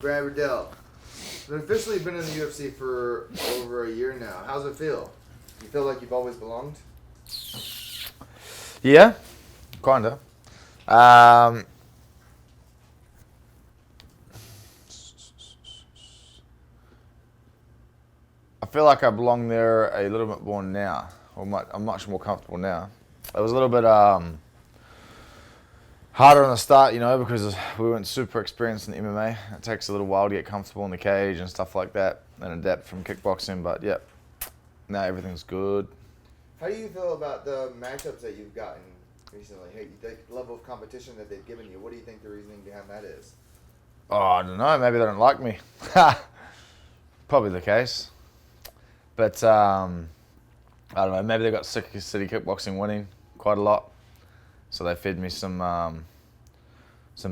Brad Riddell. You've officially been in the UFC for over a year now. How's it feel? You feel like you've always belonged? Yeah, kinda. Um, I feel like I belong there a little bit more now. I'm much more comfortable now. It was a little bit harder on the start, because we weren't super experienced in MMA. It takes a little while to get comfortable in the cage and stuff like that and adapt from kickboxing. But yeah, now everything's good. How do you feel about the matchups that you've gotten recently? Hey, the level of competition that they've given you. What do you think the reasoning behind that is? Oh, I don't know. Maybe they don't like me. Probably the case. But I don't know. Maybe they got sick of City Kickboxing winning quite a lot, so they fed me some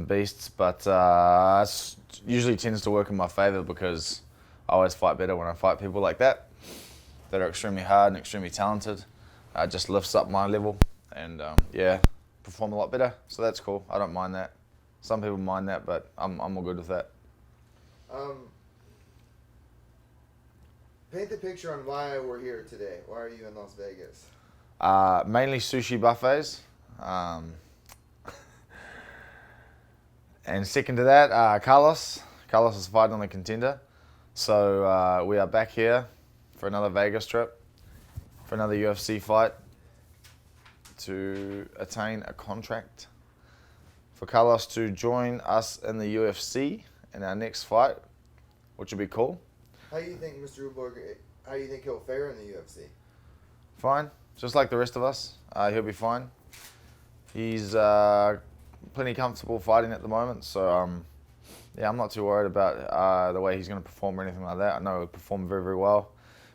beasts. But it usually tends to work in my favor because I always fight better when I fight people like that that are extremely hard and extremely talented. It just lifts up my level and perform a lot better. So that's cool. I don't mind that. Some people mind that, but I'm all good with that. Paint the picture on why we're here today. Why are you in Las Vegas? Mainly sushi buffets. And second to that, Carlos. Carlos is fighting on the Contender. So we are back here for another Vegas trip, for another UFC fight to attain a contract for Carlos to join us in the UFC in our next fight, which would be cool. How do you think Mr. Uborg, how do you think he'll fare in the UFC? Fine, just like the rest of us. He'll be fine. He's plenty comfortable fighting at the moment, so I'm not too worried about the way he's going to perform or anything like that. I know he'll perform very, very well.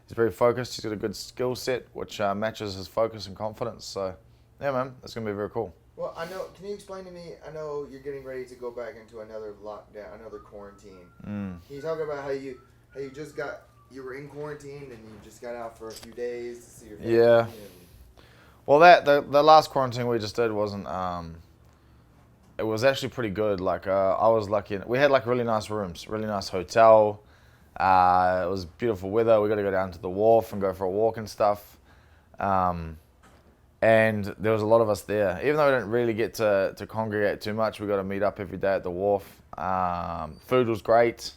He's very focused. He's got a good skill set, which matches his focus and confidence. So, yeah, man, it's going to be very cool. Well, I know. Can you explain to me? I know you're getting ready to go back into another lockdown, another quarantine. Can you talk about how you you were in quarantine and you just got out for a few days to see your family? Yeah. Well, the last quarantine we just did wasn't. It was actually pretty good. Like I was lucky. We had like really nice rooms, really nice hotel. It was beautiful weather. We got to go down to the wharf and go for a walk and stuff. And there was a lot of us there. Even though we didn't really get to congregate too much, we got to meet up every day at the wharf. Food was great.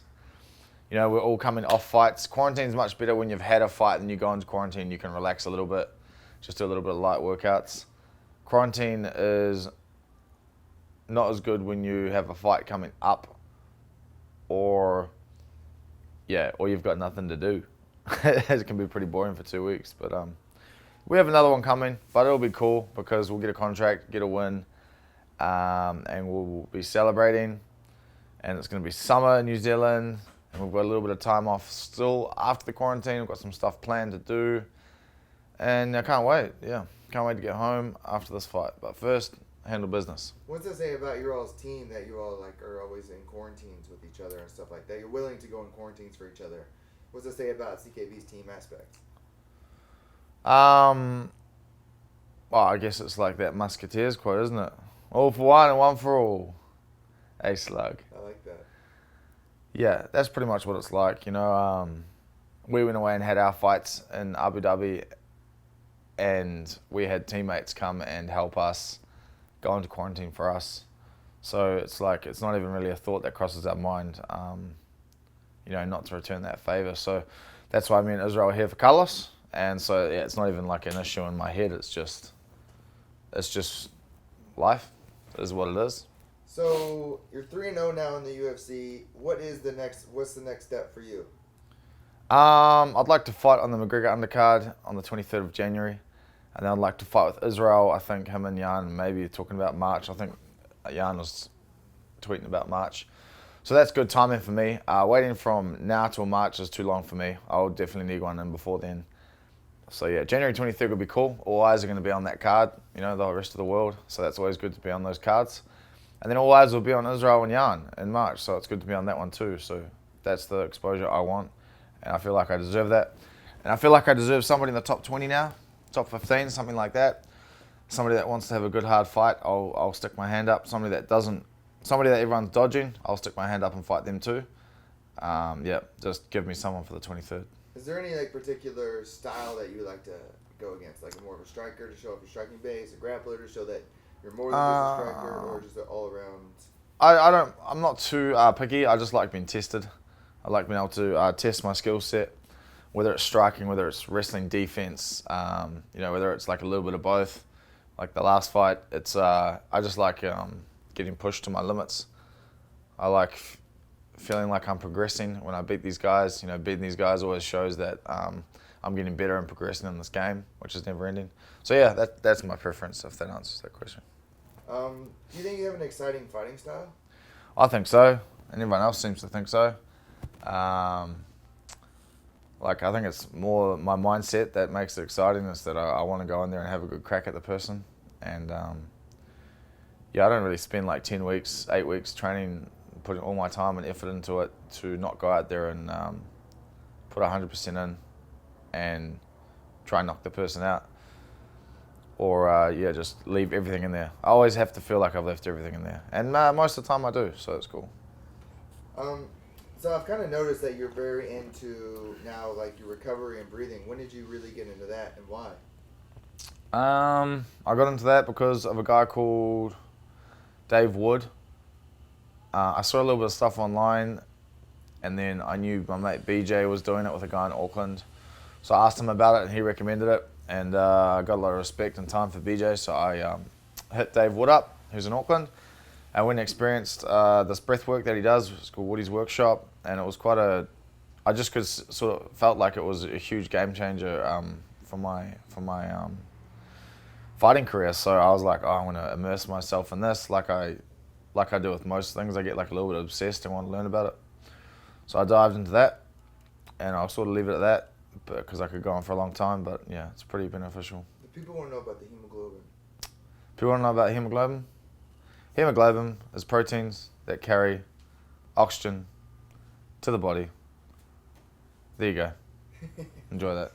We're all coming off fights. Quarantine's much better when you've had a fight and you go into quarantine. You can relax a little bit, just do a little bit of light workouts. Quarantine is not as good when you have a fight coming up or you've got nothing to do. It can be pretty boring for 2 weeks, but we have another one coming, but it'll be cool because we'll get a contract, get a win, and we'll be celebrating. And it's going to be summer in New Zealand, and we've got a little bit of time off still after the quarantine. We've got some stuff planned to do, and I can't wait. Yeah, can't wait to get home after this fight. But first, handle business. What's that say about your all's team that you all are always in quarantines with each other and stuff like that? You're willing to go in quarantines for each other. What's that say about CKB's team aspect? Well, I guess it's like that Musketeers quote, isn't it? All for one and one for all. Hey, Slug. I like that. Yeah, that's pretty much what it's like. We went away and had our fights in Abu Dhabi, and we had teammates come and help us go into quarantine for us. So it's like, it's not even really a thought that crosses our mind, not to return that favor. So that's why me and Israel are here for Carlos. And so, yeah, it's not even like an issue in my head. It's just life. It is what it is. So you're 3-0 now in the UFC. What's the next step for you? I'd like to fight on the McGregor undercard on the 23rd of January. And then I'd like to fight with Israel. I think him and Jan maybe talking about March. I think Jan was tweeting about March. So that's good timing for me. Waiting from now till March is too long for me. I'll definitely need one in before then. So yeah, January 23rd will be cool. All eyes are going to be on that card, the rest of the world. So that's always good to be on those cards. And then all eyes will be on Israel and Jan in March. So it's good to be on that one too. So that's the exposure I want. And I feel like I deserve that. And I feel like I deserve somebody in the top 20 now, top 15, something like that. Somebody that wants to have a good hard fight, I'll stick my hand up. Somebody that everyone's dodging, I'll stick my hand up and fight them too. Yeah, just give me someone for the 23rd. Is there any like particular style that you like to go against? Like more of a striker to show off your striking base, a grappler to show that you're more than just a striker, or just an all around? I'm not too picky. I just like being tested. I like being able to test my skill set, whether it's striking, whether it's wrestling, defense. Whether it's like a little bit of both. Like the last fight, it's I just like getting pushed to my limits. I like feeling like I'm progressing when I beat these guys. Beating these guys always shows that I'm getting better and progressing in this game, which is never ending. So yeah, that's my preference, if that answers that question. Do you think you have an exciting fighting style? I think so, and everyone else seems to think so. I think it's more my mindset that makes it exciting. Is that I want to go in there and have a good crack at the person. And I don't really spend like 10 weeks, 8 weeks training, putting all my time and effort into it to not go out there and put 100% in and try and knock the person out. Or just leave everything in there. I always have to feel like I've left everything in there. And most of the time I do, so it's cool. So I've kind of noticed that you're very into now, like your recovery and breathing. When did you really get into that, and why? I got into that because of a guy called Dave Wood. I saw a little bit of stuff online, and then I knew my mate BJ was doing it with a guy in Auckland. So I asked him about it, and he recommended it. And I got a lot of respect and time for BJ, so I hit Dave Wood up, who's in Auckland. I went and experienced this breath work that he does. It's called Woody's Workshop, and it was I just could sort of felt like it was a huge game changer for my fighting career. So I was like, I want to immerse myself in this, like I do with most things. I get like a little bit obsessed and want to learn about it. So I dived into that, and I'll sort of leave it at that, because I could go on for a long time. But yeah, it's pretty beneficial. The people want to know about the hemoglobin. People want to know about hemoglobin? Hemoglobin is proteins that carry oxygen to the body. There you go. Enjoy that.